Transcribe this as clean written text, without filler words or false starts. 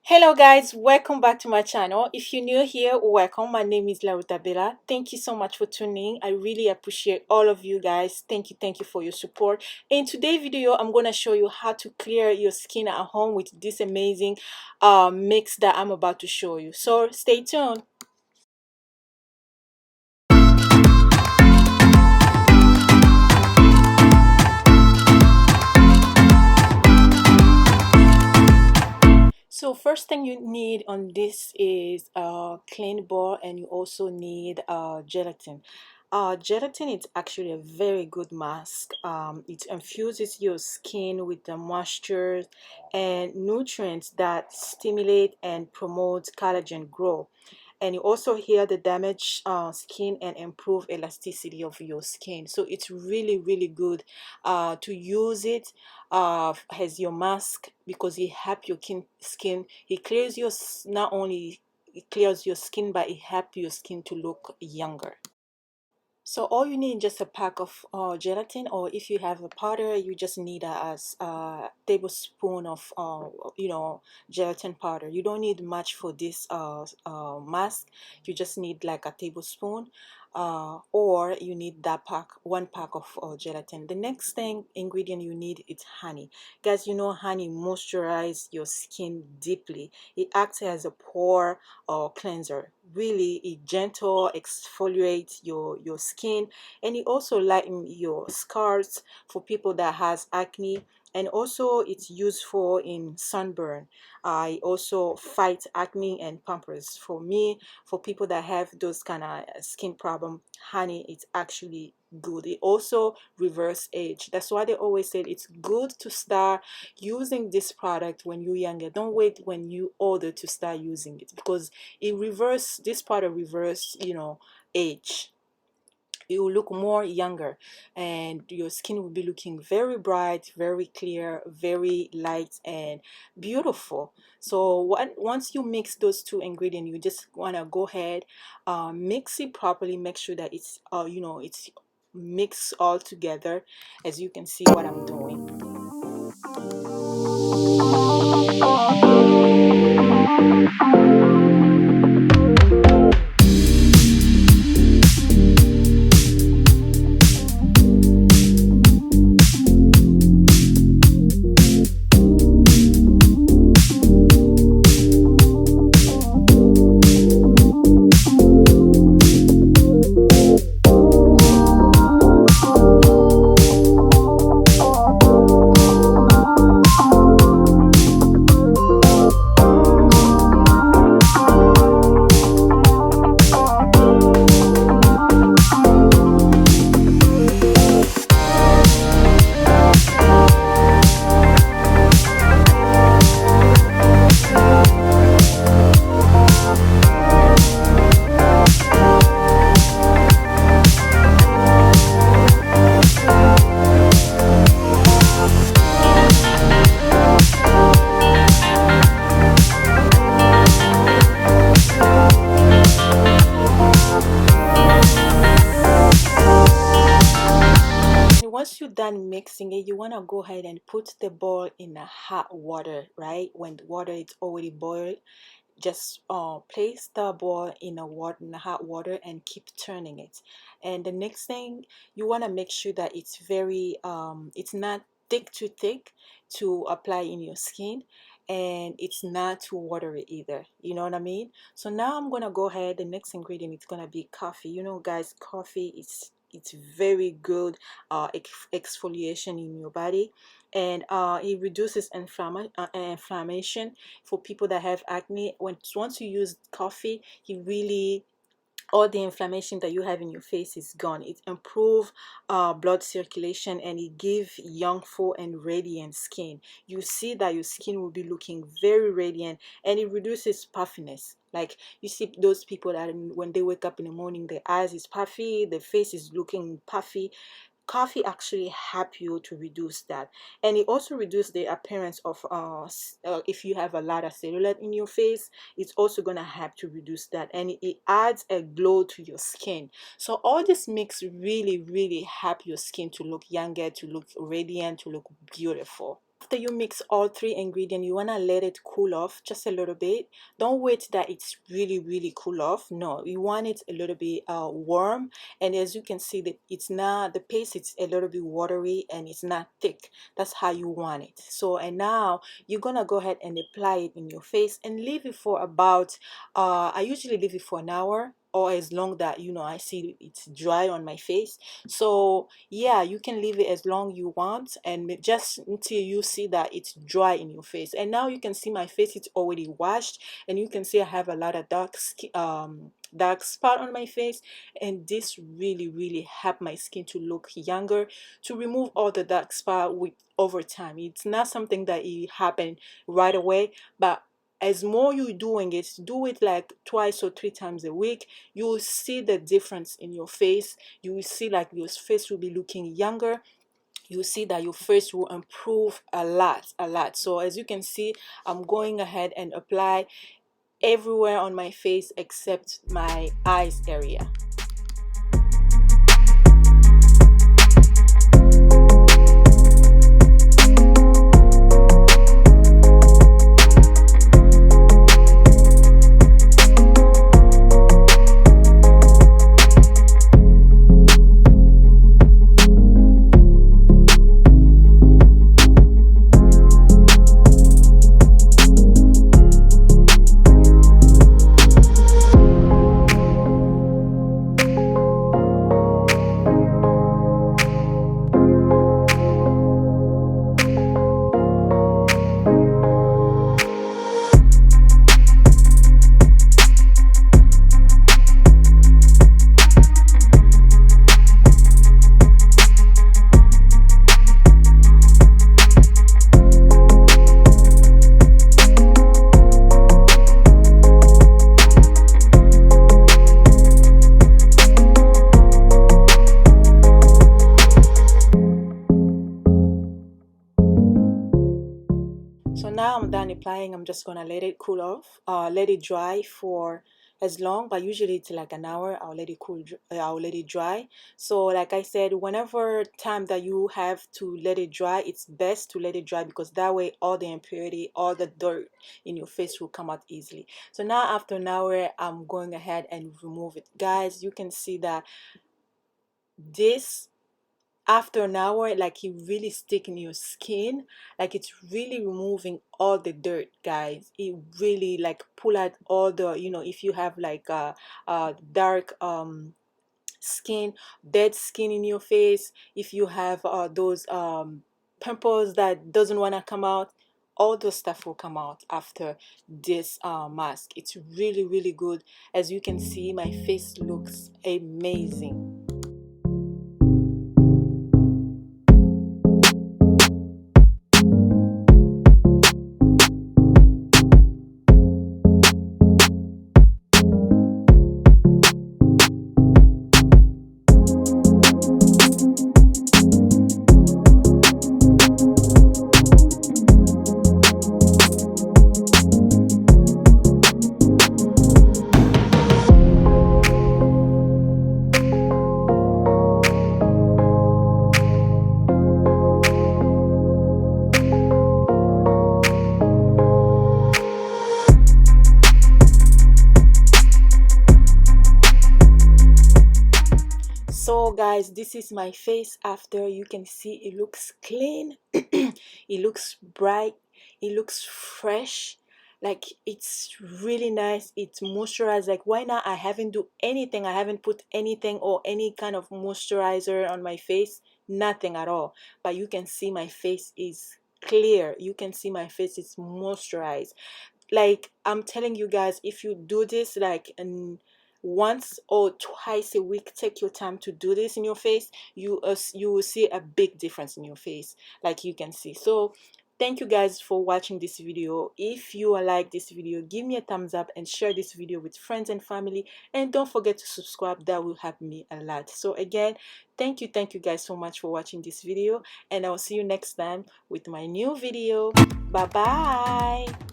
Hello guys, welcome back to my channel. If you're new here, welcome. My name is Laruta Bella. Thank you so much for tuning. I really appreciate all of you guys. Thank you for your support. In today's video, I'm going to show you how to clear your skin at home with this amazing mix that I'm about to show you. So stay tuned. So first thing you need on this is a clean bowl, and you also need gelatin. Gelatin is actually a very good mask. It infuses your skin with the moisture and nutrients that stimulate and promote collagen growth, and you also heal the damaged skin and improve elasticity of your skin. So it's really good to use it as your mask, because it helps your skin. It clears your not only it clears your skin, but it helps your skin to look younger. So all you need is just a pack of gelatin, or if you have a powder, you just need a tablespoon of gelatin powder. You don't need much for this mask. You just need like a tablespoon, or you need that one pack of gelatin. The next thing ingredient you need is honey. Guys, you know honey moisturizes your skin deeply. It acts as a pore cleanser. Really, it gentle exfoliates your skin, and it also lighten your scars for people that has acne, and also it's useful in sunburn. I also fight acne and pimples. For me, for people that have those kind of skin problem, honey is actually good. It also reverse age. That's why they always say it's good to start using this product when you're younger. Don't wait when you older to start using it, because this part of reverse age. You will look more younger, and your skin will be looking very bright, very clear, very light and beautiful. So once you mix those two ingredients, you just want to go ahead, mix it properly. Make sure that it's mixed all together, as you can see what I'm doing. Once you're done mixing it, you want to go ahead and put the bowl in a hot water. Right when the water is already boiled, just place the bowl in in a hot water and keep turning it. And the next thing, you want to make sure that it's very it's not too thick to apply in your skin, and it's not too watery either. You know what I mean? So now I'm gonna go ahead. The next ingredient is gonna be coffee. You know guys, coffee is it's very good exfoliation in your body, and it reduces inflammation for people that have acne. Once you use coffee, it really, all the inflammation that you have in your face is gone. It improves blood circulation, and it gives youthful and radiant skin. You see that your skin will be looking very radiant, and it reduces puffiness. Like you see those people that when they wake up in the morning, their eyes is puffy, their face is looking puffy. Coffee actually help you to reduce that, and it also reduce the appearance of if you have a lot of cellulite in your face, it's also gonna help to reduce that, and it adds a glow to your skin. So all this mix really help your skin to look younger, to look radiant, to look beautiful. After you mix all three ingredients, you want to let it cool off just a little bit. Don't wait that it's really cool off. No, you want it a little bit warm. And as you can see, that it's not, the paste, it's a little bit watery and it's not thick. That's how you want it. So, and now you're gonna go ahead and apply it in your face and leave it for about I usually leave it for an hour, or as long that I see it's dry on my face. So yeah, you can leave it as long you want, and just until you see that it's dry in your face. And now you can see my face, it's already washed, and you can see I have a lot of dark spot on my face, and this really help my skin to look younger, to remove all the dark spot with over time. It's not something that it happen right away, but as more you doing it, do it like twice or three times a week, you will see the difference in your face. You will see like your face will be looking younger. You will see that your face will improve a lot. So as you can see, I'm going ahead and apply everywhere on my face except my eyes area. So now I'm done applying. I'm just gonna let it cool off, let it dry for as long, but usually it's like an hour. I'll let it cool, I'll let it dry. So like I said, whenever time that you have to let it dry, it's best to let it dry, because that way all the impurity, all the dirt in your face will come out easily. So now after an hour, I'm going ahead and remove it. Guys, you can see that this, after an hour, like it really stick in your skin, like it's really removing all the dirt, guys. It really like pull out all the, if you have like dark skin, dead skin in your face, if you have those pimples that doesn't want to come out, all the stuff will come out after this mask. It's really good. As you can see, my face looks amazing. So guys, this is my face after. You can see it looks clean. It looks bright, it looks fresh, like it's really nice. It's moisturized. Like why not, I haven't do anything, I haven't put anything or any kind of moisturizer on my face, nothing at all. But you can see my face is clear, you can see my face is moisturized. Like I'm telling you guys, if you do this like once or twice a week, take your time to do this in your face, you will see a big difference in your face, like you can see. So thank you guys for watching this video. If you like this video, give me a thumbs up and share this video with friends and family, and don't forget to subscribe. That will help me a lot. So again, thank you guys so much for watching this video, and I'll see you next time with my new video. Bye bye.